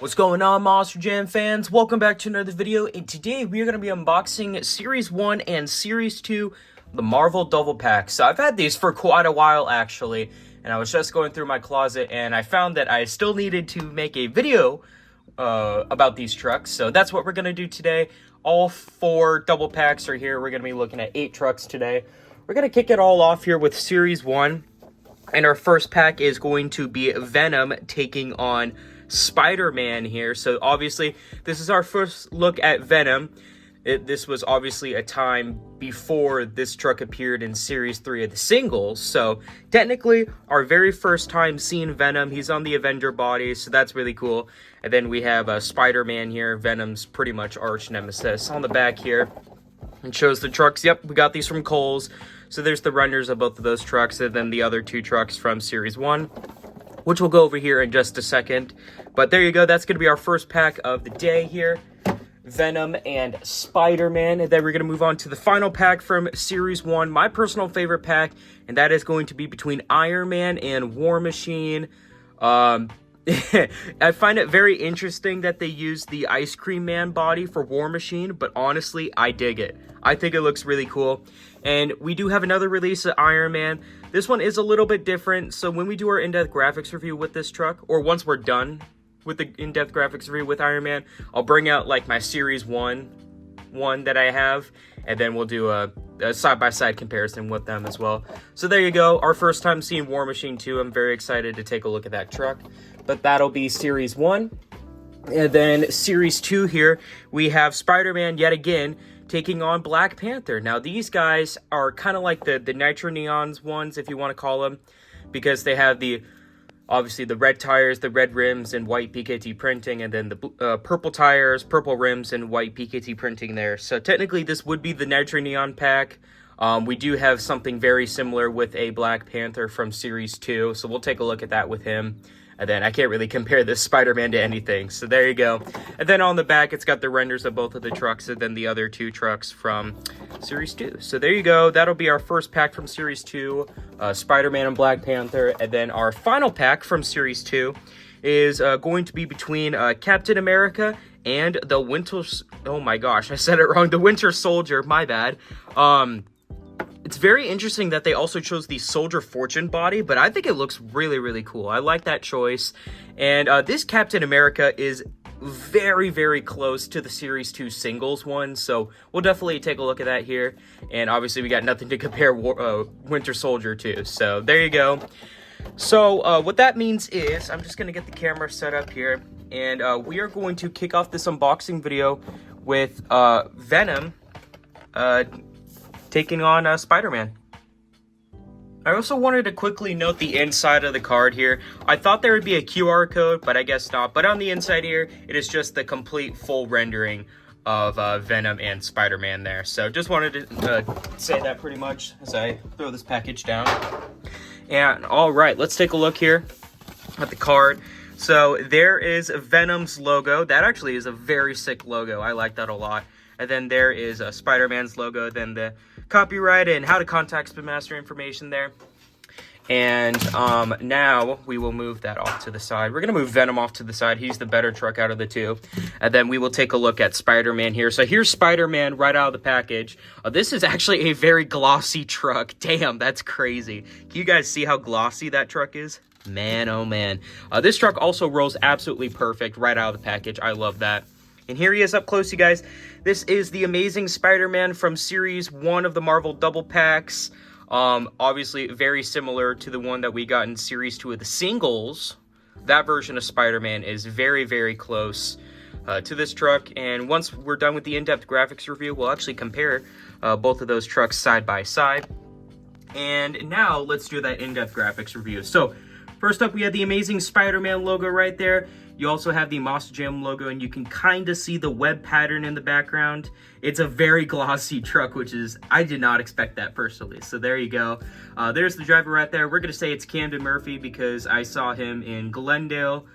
What's going on, Monster Jam fans? Welcome back to another video, and today we are going to be unboxing Series 1 and Series 2, the Marvel Double Packs. So I've had these for quite a while, actually, and I was just going through my closet, and I found that I still needed to make a video about these trucks, so that's what we're going to do today. All 4 double packs are here. We're going to be looking at 8 trucks today. We're going to kick it all off here with Series 1, and our first pack is going to be Venom taking on Spider-Man here. So obviously this is our first look at Venom. This was obviously a time before this truck appeared in Series 3 of the singles, so technically our very first time seeing Venom. He's on the Avenger body, so that's really cool. And then we have Spider-Man here, Venom's pretty much arch nemesis. On the back here, it shows the trucks. Yep, we got these from Kohl's, so there's the renders of both of those trucks, and then the other 2 trucks from Series 1, which we'll go over here in just a second. But there you go, that's going to be our first pack of the day here. Venom and Spider-Man. And then we're going to move on to the final pack from Series 1, my personal favorite pack, and that is going to be between Iron Man and War Machine. I find it very interesting that they use the Ice Cream Man body for War Machine, but honestly, I dig it. I think it looks really cool. And we do have another release of Iron Man. This one is a little bit different, so when we do our in-depth graphics review with this truck, or once we're done with the in-depth graphics review with Iron Man, I'll bring out like my Series 1 one that I have, and then we'll do a side-by-side comparison with them as well. So there you go, our first time seeing War Machine 2. I'm very excited to take a look at that truck. But that'll be Series 1. And then Series 2 here, we have Spider-Man yet again taking on Black Panther. Now these guys are kind of like the Nitro Neons ones, if you want to call them, because they have obviously the red tires, the red rims, and white PKT printing, and then the purple tires, purple rims, and white PKT printing there. So technically this would be the Nitro Neon pack. We do have something very similar with a Black Panther from Series 2, so we'll take a look at that with him. And then I can't really compare this Spider-Man to anything, so there you go. And then on the back, it's got the renders of both of the trucks, and then the other 2 trucks from Series 2. So there you go, that'll be our first pack from Series 2, Spider-Man and Black Panther. And then our final pack from Series 2 is going to be between Captain America and the Winter... Oh my gosh, I said it wrong. The Winter Soldier, my bad. It's very interesting that they also chose the Soldier Fortune body, but I think it looks really, really cool. I like that choice. And this Captain America is very, very close to the Series 2 singles one, so we'll definitely take a look at that here. And obviously we got nothing to compare Winter Soldier to, so there you go. So what that means is, I'm just going to get the camera set up here, and we are going to kick off this unboxing video with Venom taking on Spider-Man. I also wanted to quickly note the inside of the card here. I thought there would be a QR code, but I guess not. But on the inside here, it is just the complete full rendering of Venom and Spider-Man there. So just wanted to say that pretty much as I throw this package down. And all right, let's take a look here at the card. So there is Venom's logo. That actually is a very sick logo. I like that a lot. And then there is Spider-Man's logo, then the copyright and how to contact Spin Master information there. And now we will move that off to the side. We're going to move Venom off to the side. He's the better truck out of the 2. And then we will take a look at Spider-Man here. So here's Spider-Man right out of the package. This is actually a very glossy truck. Damn, that's crazy. Can you guys see how glossy that truck is? Man, oh man. This truck also rolls absolutely perfect right out of the package. I love that. And here he is up close, you guys. This is the Amazing Spider-Man from Series 1 of the Marvel Double Packs. Obviously, very similar to the one that we got in Series 2 of the singles. That version of Spider-Man is very, very close to this truck. And once we're done with the in-depth graphics review, we'll actually compare both of those trucks side by side. And now, let's do that in-depth graphics review. So, first up, we have the Amazing Spider-Man logo right there. You also have the Monster Jam logo, and you can kind of see the web pattern in the background. It's a very glossy truck, which is, I did not expect that personally. So there you go. There's the driver right there. We're going to say it's Camden Murphy because I saw him in Glendale,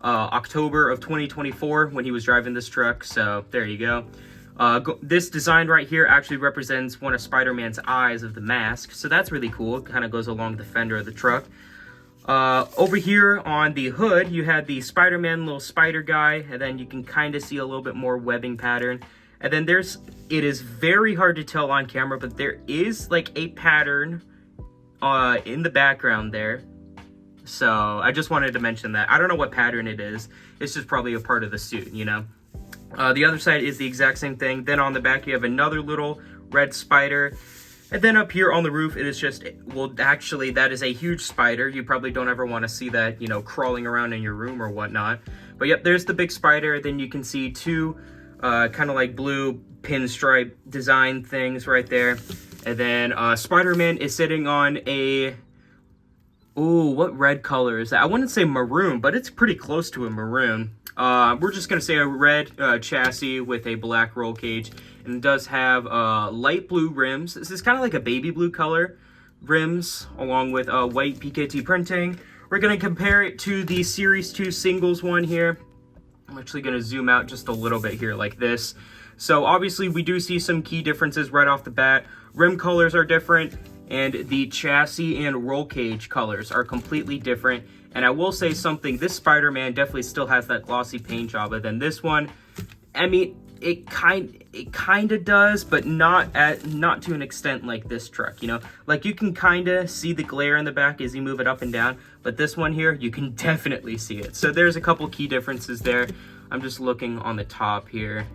October of 2024 when he was driving this truck. So there you go. This design right here actually represents one of Spider-Man's eyes of the mask. So that's really cool. It kind of goes along the fender of the truck. Over here on the hood, you have the Spider-Man little spider guy, and then you can kind of see a little bit more webbing pattern. And then it is very hard to tell on camera, but there is like a pattern in the background there. So I just wanted to mention that. I don't know what pattern it is. It's just probably a part of the suit, you know. The other side is the exact same thing. Then on the back, you have another little red spider. And then up here on the roof, it is just, well, actually, that is a huge spider. You probably don't ever want to see that, you know, crawling around in your room or whatnot. But yep, there's the big spider. Then you can see two kind of like blue pinstripe design things right there. And then Spider-Man is sitting on a... Ooh, what red color is that? I wouldn't say maroon, but it's pretty close to a maroon. We're just going to say a red chassis with a black roll cage. And it does have light blue rims. This is kind of like a baby blue color rims, along with white PKT printing. We're going to compare it to the Series 2 singles one here. I'm actually going to zoom out just a little bit here like this. So obviously we do see some key differences right off the bat. Rim colors are different, and the chassis and roll cage colors are completely different. And I will say something, this Spider-Man definitely still has that glossy paint job, but then this one, I mean, it kind of does, but not to an extent like this truck, you know? Like, you can kind of see the glare in the back as you move it up and down, but this one here, you can definitely see it. So there's a couple key differences there. I'm just looking on the top here.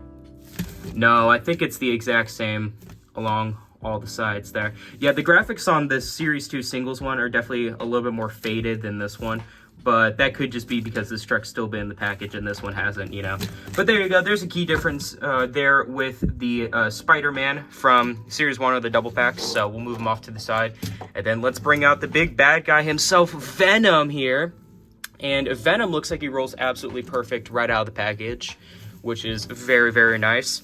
No, I think it's the exact same along all the sides there. Yeah, the graphics on this Series 2 singles one are definitely a little bit more faded than this one, but that could just be because this truck's still been in the package and this one hasn't, you know. But there you go, there's a key difference there with the Spider-Man from Series 1 of the double packs, so we'll move him off to the side. And then let's bring out the big bad guy himself, Venom here. And Venom looks like he rolls absolutely perfect right out of the package, which is very, very nice.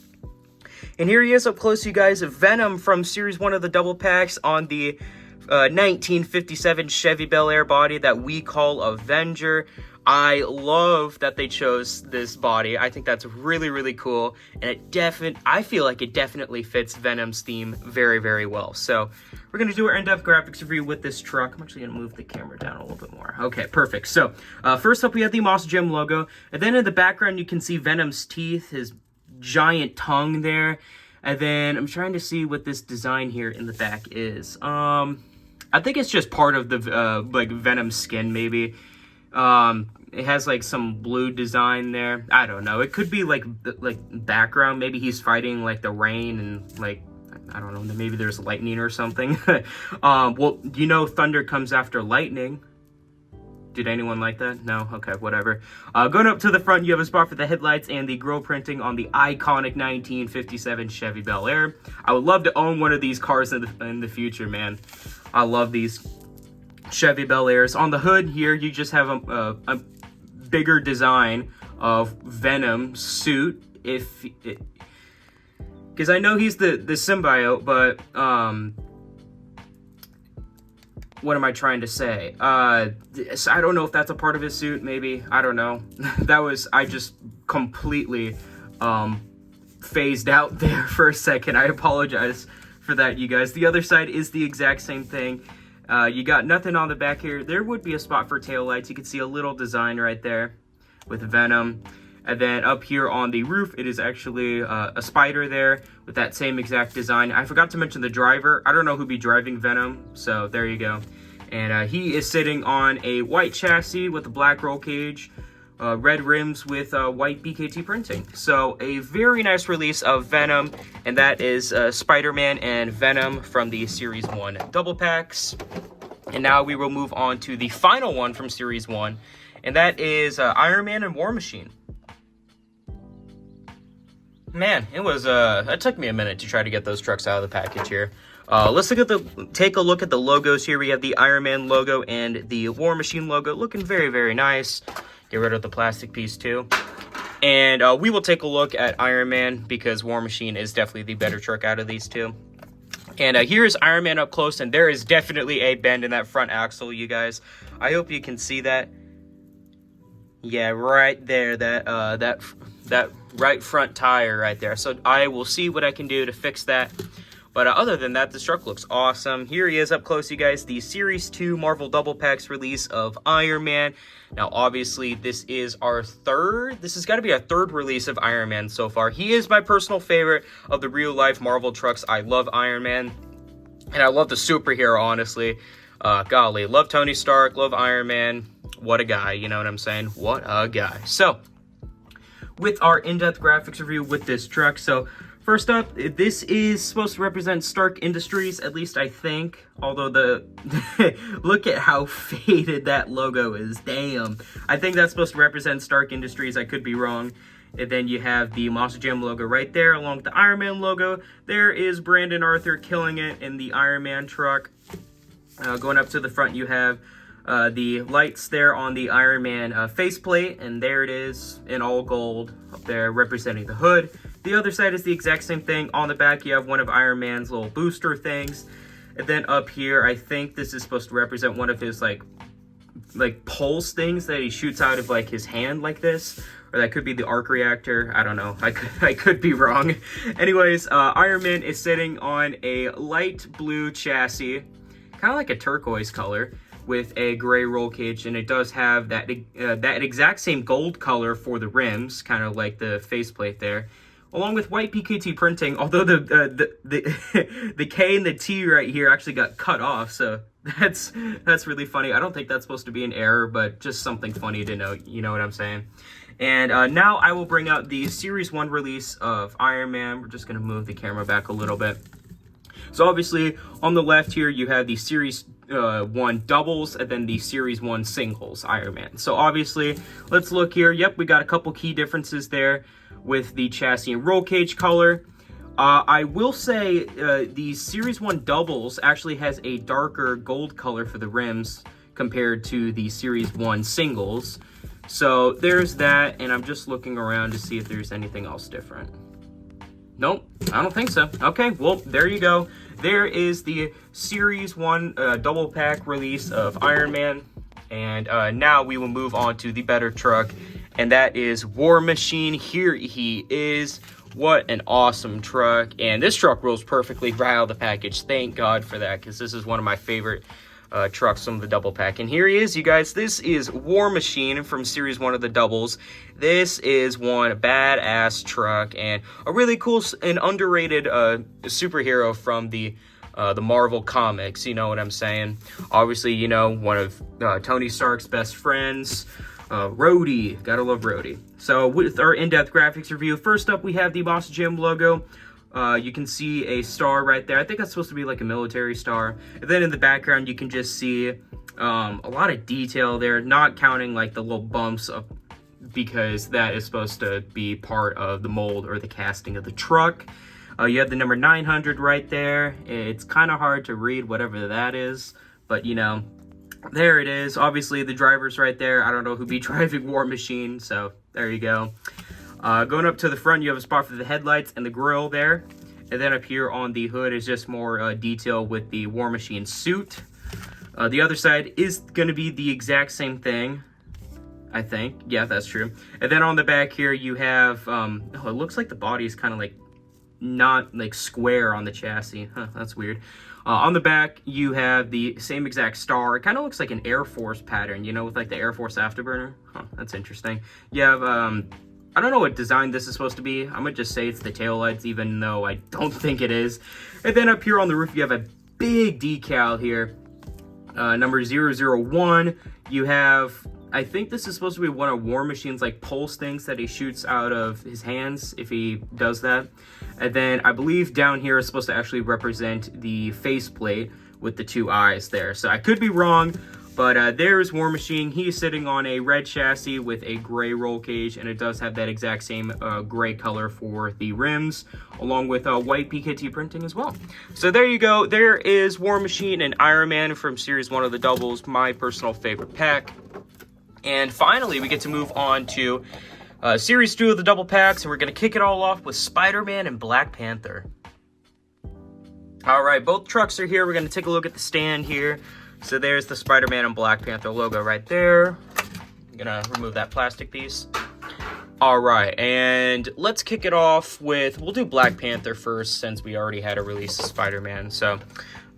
And here he is up close, you guys. Venom from Series 1 of the double packs on the 1957 Chevy Bel Air body that we call Avenger. I love that they chose this body. I think that's really, really cool. And I feel like it definitely fits Venom's theme very, very well. So we're going to do our in-depth graphics review with this truck. I'm actually going to move the camera down a little bit more. Okay, perfect. So first up, we have the Moss Gem logo. And then in the background, you can see Venom's teeth, his giant tongue there. And then I'm trying to see what this design here in the back is. I think it's just part of the like Venom skin, maybe. It has like some blue design there. I don't know. It could be like background. Maybe he's fighting like the rain and like, I don't know, maybe there's lightning or something. Well, you know, thunder comes after lightning. Did anyone like that? No? Okay, whatever. Going up to the front, you have a spot for the headlights and the grill printing on the iconic 1957 Chevy Bel Air. I would love to own one of these cars in the future, man. I love these Chevy Bel Airs. On the hood here, you just have a bigger design of Venom suit. Because I know he's the symbiote, but what am I trying to say? I don't know if that's a part of his suit, maybe. I don't know. I just completely phased out there for a second. I apologize for that, you guys. The other side is the exact same thing. You got nothing on the back here. There would be a spot for taillights. You can see a little design right there with Venom. And then up here on the roof, it is actually a spider there with that same exact design. I forgot to mention the driver. I don't know who'd be driving Venom, so there you go. And he is sitting on a white chassis with a black roll cage, red rims with white BKT printing. So a very nice release of Venom, and that is Spider-Man and Venom from the Series 1 double packs. And now we will move on to the final one from Series 1, and that is Iron Man and War Machine. Man, it took me a minute to try to get those trucks out of the package here. Let's take a look at the logos here. We have the Iron Man logo and the War Machine logo, looking very, very nice. Get rid of the plastic piece too. And we will take a look at Iron Man because War Machine is definitely the better truck out of these two. And here's Iron Man up close, and there is definitely a bend in that front axle, you guys. I hope you can see that. Yeah, right there, that right front tire right there. So I will see what I can do to fix that. But other than that, this truck looks awesome. Here he is up close, you guys. The Series 2 Marvel Double Packs release of Iron Man. Now, obviously, this is our third. This has got to be our third release of Iron Man so far. He is my personal favorite of the real-life Marvel trucks. I love Iron Man, and I love the superhero, honestly. Golly, love Tony Stark, love Iron Man. What a guy, you know what I'm saying? What a guy. So, with our in-depth graphics review with this truck, so first up, this is supposed to represent Stark Industries, at least I think. Although look at how faded that logo is. Damn. I think that's supposed to represent Stark Industries. I could be wrong. And then you have the Monster Jam logo right there, along with the Iron Man logo. There is Brandon Arthur killing it in the Iron Man truck. Going up to the front, you have the lights there on the Iron Man faceplate, and there it is in all gold up there representing the hood. The other side is the exact same thing. On the back, you have one of Iron Man's little booster things. And then up here, I think this is supposed to represent one of his like pulse things that he shoots out of like his hand like this. Or that could be the arc reactor. I don't know. I could be wrong. Anyways, Iron Man is sitting on a light blue chassis, kind of like a turquoise color, with a gray roll cage, and it does have that exact same gold color for the rims, kind of like the faceplate there, along with white PKT printing. Although the K and the T right here actually got cut off, so that's really funny. I don't think that's supposed to be an error, but just something funny to note. You know what I'm saying? And now I will bring out the Series 1 release of Iron Man. We're just gonna move the camera back a little bit. So obviously, on the left here, you have the Series 1 doubles, and then the Series 1 singles Iron Man. So obviously, let's look here. Yep, we got a couple key differences there with the chassis and roll cage color. I will say the Series 1 doubles actually has a darker gold color for the rims compared to the Series 1 singles. So there's that, and I'm just looking around to see if there's anything else different. Nope, I don't think so. Okay, well, there you go. There is the Series 1 double pack release of Iron Man. And now we will move on to the better truck, and that is War Machine. Here he is. What an awesome truck. And this truck rolls perfectly right out of the package. Thank God for that, because this is one of my favorite trucks from the double pack. And here he is, you guys. This is War Machine from Series 1 of the doubles. This is one badass truck and a really cool and underrated superhero from the Marvel comics. You know what I'm saying? Obviously, you know, one of Tony Stark's best friends, Rhodey. Gotta love Rhodey. So with our in-depth graphics review, first up we have the Monster Jam logo. You can see a star right there. I think that's supposed to be like a military star. And then in the background, you can just see a lot of detail there, not counting like the little bumps up, because that is supposed to be part of the mold or the casting of the truck. You have the number 900 right there. It's kind of hard to read whatever that is, but you know, there it is. Obviously, the driver's right there. I don't know who'd be driving War Machine, so there you go. Going up to the front, you have a spot for the headlights and the grille there. And then up here on the hood is just more detail with the War Machine suit. The other side is going to be the exact same thing, I think. Yeah, that's true. And then on the back here, you have, oh, it looks like the body is kind of like not like square on the chassis. Huh, that's weird. On the back, you have the same exact star. It kind of looks like an Air Force pattern, you know, with like the Air Force afterburner. Huh, that's interesting. You have, I don't know what design this is supposed to be. I'm gonna just say it's the taillights, even though I don't think it is. And then up here on the roof, you have a big decal here. Number 001. You have, I think this is supposed to be one of War Machine's like pulse things that he shoots out of his hands if he does that. And then I believe down here is supposed to actually represent the faceplate with the two eyes there. So I could be wrong, but there's War Machine. He is sitting on a red chassis with a gray roll cage, and it does have that exact same gray color for the rims, along with white PKT printing as well. So there you go. There is War Machine and Iron Man from Series 1 of the doubles, my personal favorite pack. And finally, we get to move on to Series 2 of the double packs, and we're going to kick it all off with Spider-Man and Black Panther. All right, both trucks are here. We're going to take a look at the stand here. So there's the Spider-Man and Black Panther logo right there. I'm going to remove that plastic piece. All right, and let's kick it off with, we'll do Black Panther first since we already had a release of Spider-Man. So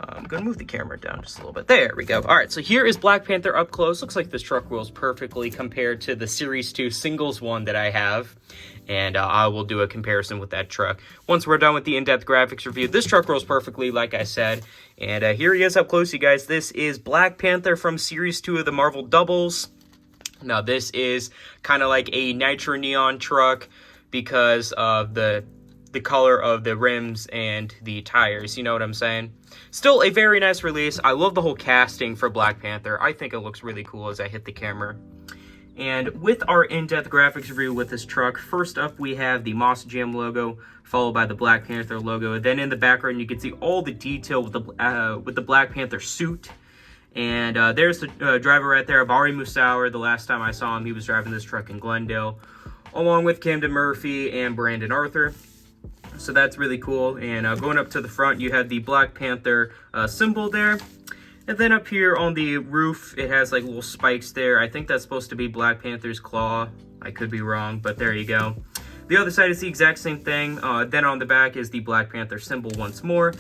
I'm going to move the camera down just a little bit. There we go. All right, so here is Black Panther up close. Looks like this truck rolls perfectly compared to the Series 2 singles one that I have. And I will do a comparison with that truck. Once we're done with the in-depth graphics review, this truck rolls perfectly, like I said. And here he is up close, you guys. This is Black Panther from Series 2 of the Marvel Doubles. Now, this is kind of like a nitro neon truck because of the color of the rims and the tires, you know what I'm saying? Still a very nice release. I love the whole casting for Black Panther. I think it looks really cool as I hit the camera. And with our in-depth graphics review with this truck, first up we have the Moss Jam logo, followed by the Black Panther logo. Then in the background you can see all the detail with the Black Panther suit. And there's the driver right there, Bari Musawer. The last time I saw him, he was driving this truck in Glendale, along with Camden Murphy and Brandon Arthur. So that's really cool. And going up to the front, you have the Black Panther symbol there. And then up here on the roof, it has like little spikes there. I think that's supposed to be Black Panther's claw. I could be wrong, but there you go. The other side is the exact same thing. Then on the back is the Black Panther symbol once more.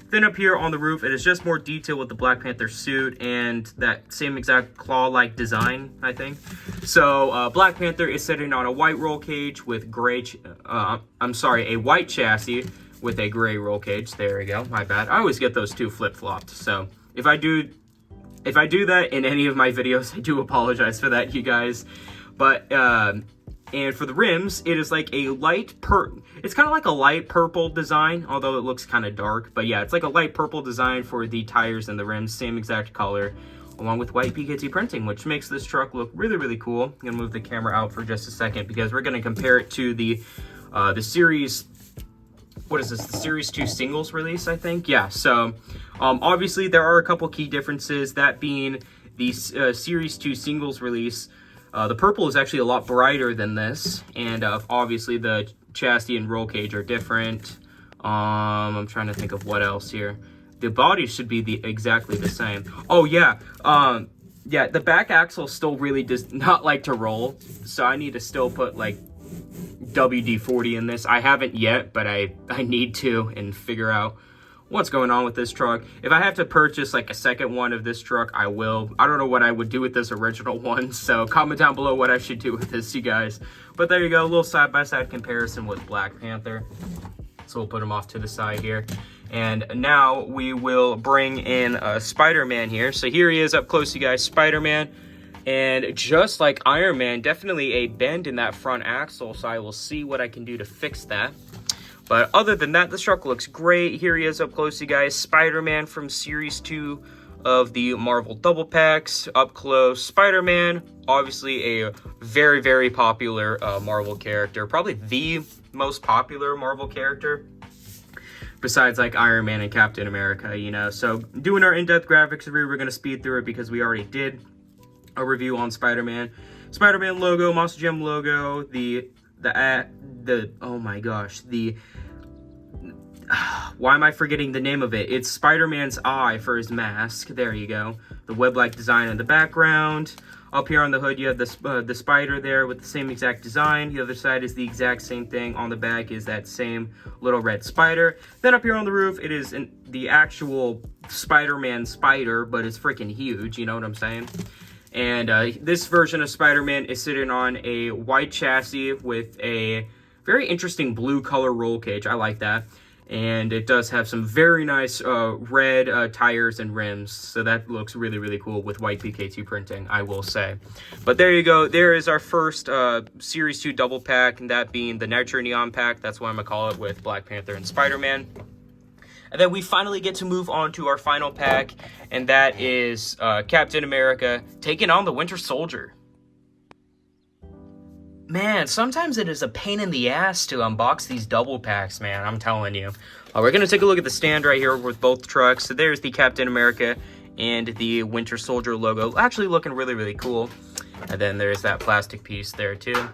Then up here on the roof, it is just more detail with the Black Panther suit and that same exact claw-like design, I think. So, Black Panther is sitting on a white roll cage with gray, a white chassis with a gray roll cage. There we go, my bad. I always get those two flip-flopped. So, if I do that in any of my videos, I do apologize for that, you guys. But, and for the rims, it is like a it's kind of like a light purple design, although it looks kind of dark. But yeah, it's like a light purple design for the tires and the rims, same exact color, along with white PKT printing, which makes this truck look really, really cool. I'm going to move the camera out for just a second because we're going to compare it to the series, what is this, the Series 2 singles release, I think? Yeah, so obviously there are a couple key differences, that being the Series 2 singles release. The purple is actually a lot brighter than this, and obviously the chassis and roll cage are different. I'm trying to think of what else here. The body should be exactly the same. Oh yeah, yeah. The back axle still really does not like to roll, so I need to still put like WD-40 in this. I haven't yet, but I need to and figure out what's going on with this truck. If I have to purchase like a second one of this truck, I will. I don't know what I would do with this original one, so comment down below what I should do with this, you guys. But there you go, a little side-by-side comparison with Black Panther. So we'll put him off to the side here. And now we will bring in Spider-Man here. So here he is up close, you guys, Spider-Man. And just like Iron Man, definitely a bend in that front axle, so I will see what I can do to fix that. But other than that, this truck looks great. Here he is up close, you guys. Spider-Man from Series 2 of the Marvel Double Packs. Up close, Spider-Man. Obviously a very, very popular Marvel character. Probably the most popular Marvel character. Besides like Iron Man and Captain America, you know. So doing our in-depth graphics review, we're going to speed through it because we already did a review on Spider-Man. Spider-Man logo, Monster Jam logo, oh my gosh, why am I forgetting the name of it? It's Spider-Man's eye for his mask. There you go. The web-like design in the background. Up here on the hood, you have the spider there with the same exact design. The other side is the exact same thing. On the back is that same little red spider. Then up here on the roof, it is the actual Spider-Man spider, but it's freaking huge. You know what I'm saying? And this version of Spider-Man is sitting on a white chassis with a very interesting blue color roll cage. I like that. And it does have some very nice red tires and rims. So that looks really, really cool with white PKT printing, I will say. But there you go. There is our first Series 2 double pack, and that being the Nitro Neon pack. That's what I'm going to call it, with Black Panther and Spider-Man. And then we finally get to move on to our final pack, and that is Captain America taking on the Winter Soldier. Man, sometimes it is a pain in the ass to unbox these double packs, man, I'm telling you. We're going to take a look at the stand right here with both trucks. So there's the Captain America and the Winter Soldier logo. Actually looking really, really cool. And then there's that plastic piece there too.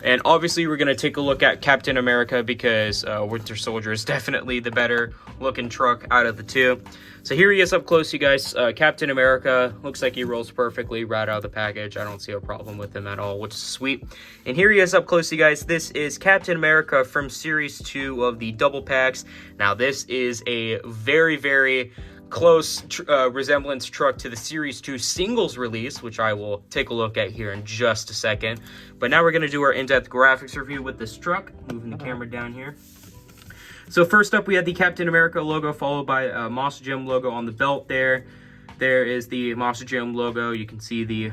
And obviously we're going to take a look at Captain America because Winter Soldier is definitely the better looking truck out of the two. So here he is up close, you guys. Captain America looks like he rolls perfectly right out of the package. I don't see a problem with him at all, which is sweet. And here he is up close, you guys. This is Captain America from Series 2 of the double packs. Now, this is a very, very close resemblance truck to the Series 2 singles release, which I will take a look at here in just a second. But now we're going to do our in-depth graphics review with this truck. Moving the camera down here. So first up, we have the Captain America logo, followed by a Monster Jam logo on the belt there. There is the Monster Jam logo. You can see the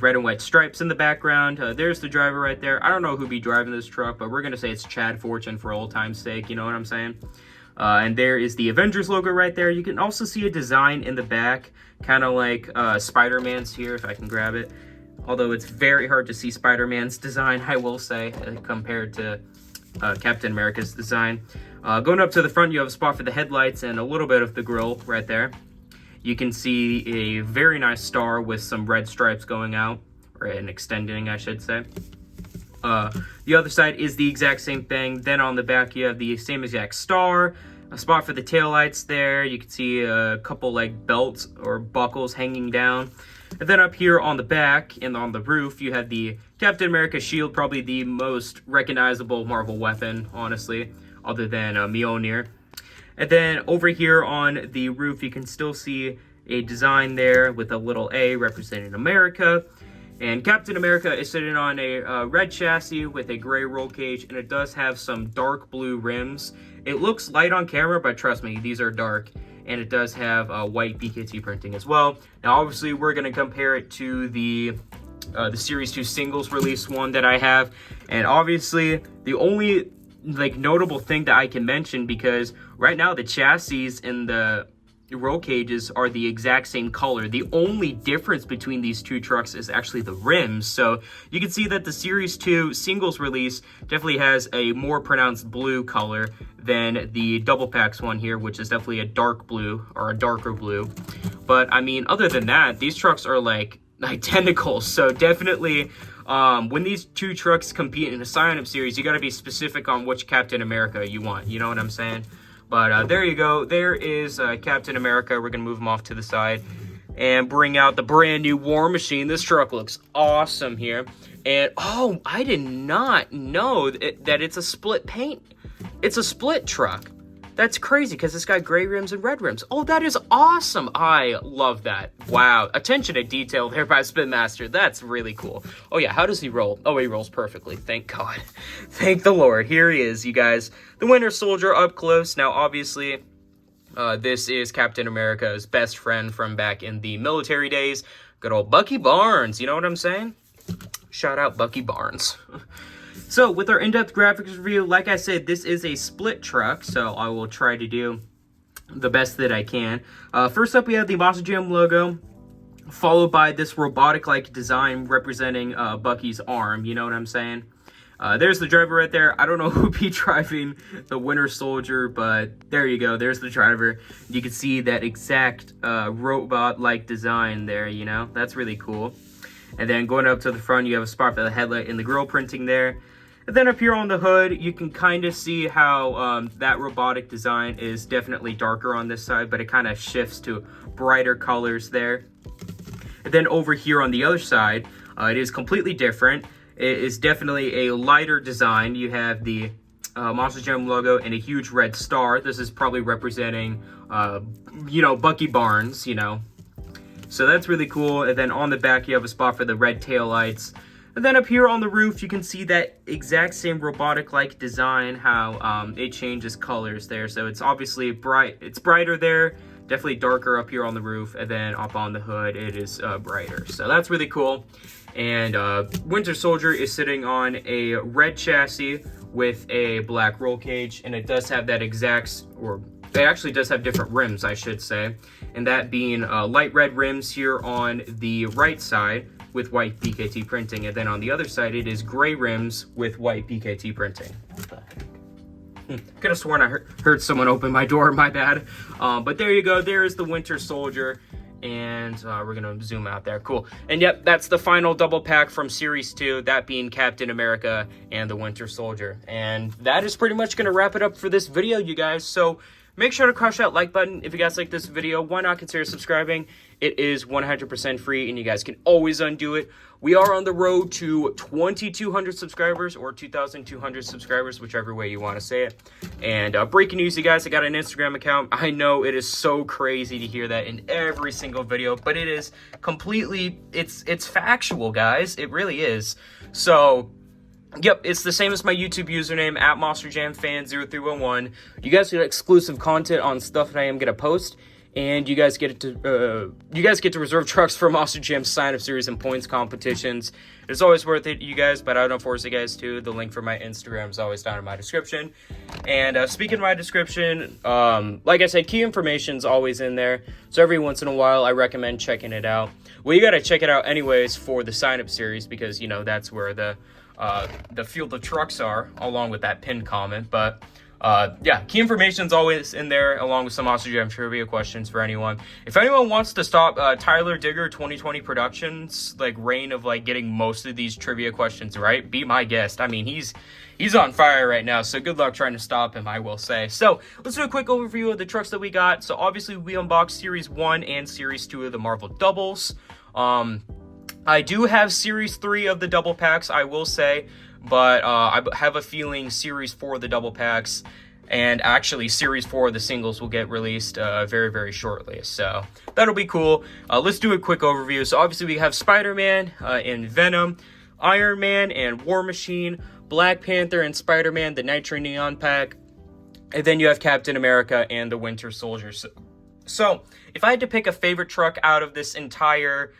red and white stripes in the background. There's the driver right there. I don't know who'd be driving this truck, but we're going to say it's Chad Fortune for old time's sake. You know what I'm saying? And there is the Avengers logo right there. You can also see a design in the back, kind of like Spider-Man's here, if I can grab it. Although it's very hard to see Spider-Man's design, I will say, compared to Captain America's design. Going up to the front, you have a spot for the headlights and a little bit of the grille right there. You can see a very nice star with some red stripes going out, or an extending, I should say. The other side is the exact same thing. Then on the back, you have the same exact star, a spot for the taillights there. You can see a couple like belts or buckles hanging down. And then up here on the back and on the roof, you have the Captain America shield, probably the most recognizable Marvel weapon, honestly, other than Mjolnir. And then over here on the roof, you can still see a design there with a little A representing America. And Captain America is sitting on a red chassis with a gray roll cage, and it does have some dark blue rims. It looks light on camera, but trust me, these are dark. And it does have white BKT printing as well. Now, obviously, we're going to compare it to the Series 2 singles release one that I have. And obviously, the only notable thing that I can mention, because right now the chassis and the roll cages are the exact same color. The only difference between these two trucks is actually the rims. So you can see that the Series 2 singles release definitely has a more pronounced blue color than the double packs one here, which is definitely a dark blue or a darker blue. But I mean, other than that, these trucks are like identical. So definitely when these two trucks compete in a sign-up series, you got to be specific on which Captain America you want. You know what I'm saying? But there you go. There is Captain America. We're going to move him off to the side and bring out the brand new War Machine. This truck looks awesome here. And, oh, I did not know that it's a split paint. It's a split truck. That's crazy because it's got gray rims and red rims. Oh, that is awesome. I love that. Wow. Attention to detail there by Spin Master. That's really cool. Oh, yeah. How does he roll? Oh, he rolls perfectly. Thank God. Thank the Lord. Here he is, you guys. The Winter Soldier up close. Now, obviously, this is Captain America's best friend from back in the military days. Good old Bucky Barnes. You know what I'm saying? Shout out Bucky Barnes. So, with our in-depth graphics review, like I said, this is a split truck, so I will try to do the best that I can. First up, we have the Monster Jam logo, followed by this robotic-like design representing Bucky's arm, you know what I'm saying? There's the driver right there. I don't know who'd be driving the Winter Soldier, but there you go. There's the driver. You can see that exact robot-like design there, you know? That's really cool. And then going up to the front, you have a spot for the headlight and the grille printing there. And then up here on the hood, you can kind of see how that robotic design is definitely darker on this side, but it kind of shifts to brighter colors there. And then over here on the other side, it is completely different. It is definitely a lighter design. You have the Monster Jam logo and a huge red star. This is probably representing, you know, Bucky Barnes, you know. So that's really cool. And then on the back, you have a spot for the red taillights. And then up here on the roof, you can see that exact same robotic-like design, how it changes colors there. So it's obviously bright. It's brighter there, definitely darker up here on the roof. And then up on the hood, it is brighter. So that's really cool. And Winter Soldier is sitting on a red chassis with a black roll cage. And it does have that exact, or it actually does have different rims, I should say. And that being light red rims here on the right side with white BKT printing. And then on the other side, it is gray rims with white BKT printing. What the heck? Could have sworn I heard someone open my door, my bad. But there you go. There is the Winter Soldier. And we're gonna zoom out there. Cool. And yep, that's the final double pack from Series 2, that being Captain America and the Winter Soldier. And that is pretty much gonna wrap it up for this video, you guys. So make sure to crush that like button. If you guys like this video, why not consider subscribing? It is 100% free, and you guys can always undo it. We are on the road to 2,200 subscribers, or 2,200 subscribers, whichever way you want to say it. And breaking news, you guys, I got an Instagram account. I know it is so crazy to hear that in every single video, but it is completely, it's factual, guys. It really is. So yep, it's the same as my YouTube username, at MonsterJamFan0311. You guys get exclusive content on stuff that I am gonna post, and you guys get to reserve trucks for Monster Jam sign-up series and points competitions. It's always worth it, you guys, but I don't force you guys to. The link for my Instagram is always down in my description. And speaking of my description, like I said, key information is always in there. So every once in a while, I recommend checking it out. Well, you gotta check it out anyways for the sign-up series, because you know that's where the field of trucks are, along with that pinned comment. But yeah, key information is always in there, along with some Monster Jam trivia questions for anyone. If anyone wants to stop Tyler Digger 2020 Productions like reign of like getting most of these trivia questions right, be my guest. I mean, he's on fire right now, so good luck trying to stop him, I will say. So let's do a quick overview of the trucks that we got. So obviously we unboxed Series 1 and Series 2 of the Marvel doubles. I do have Series 3 of the double packs, I will say, but I have a feeling Series 4 of the double packs and actually Series 4 of the singles will get released very, very shortly. So that'll be cool. Let's do a quick overview. So obviously we have Spider-Man and Venom, Iron Man and War Machine, Black Panther and Spider-Man, the Nitro Neon pack, and then you have Captain America and the Winter Soldier. So if I had to pick a favorite truck out of this entire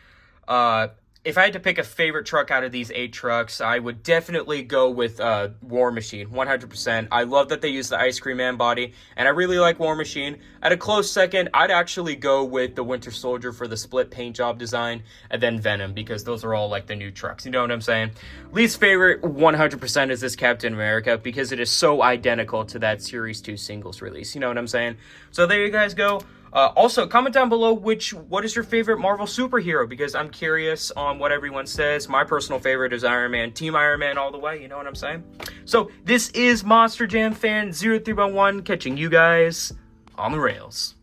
if I had to pick a favorite truck out of these 8 trucks, I would definitely go with War Machine, 100%. I love that they use the Ice Cream Man body, and I really like War Machine. At a close second, I'd actually go with the Winter Soldier for the split paint job design, and then Venom, because those are all like the new trucks. You know what I'm saying? Least favorite, 100%, is this Captain America, because it is so identical to that Series 2 singles release. You know what I'm saying? So there you guys go. Also, comment down below what is your favorite Marvel superhero, because I'm curious on what everyone says. My personal favorite is Iron Man. Team Iron Man all the way, you know what I'm saying? So, this is Monster Jam Fan 0311 catching you guys on the rails.